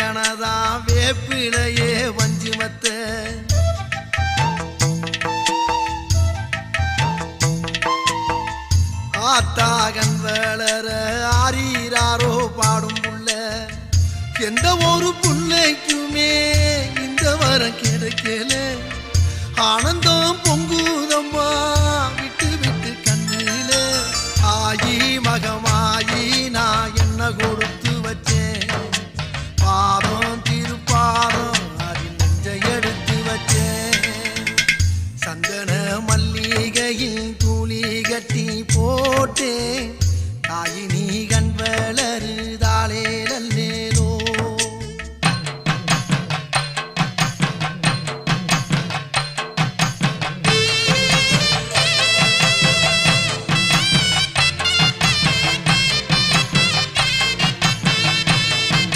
எனதா வேப்பிலையே வஞ்சிமத்த ஆத்தாகன் வளர ஆரீராரோ பாடும் புள்ள எந்த ஒரு புள்ளைக்குமே இந்த வரம் கிடைக்கல ஆனந்தம் பொங்க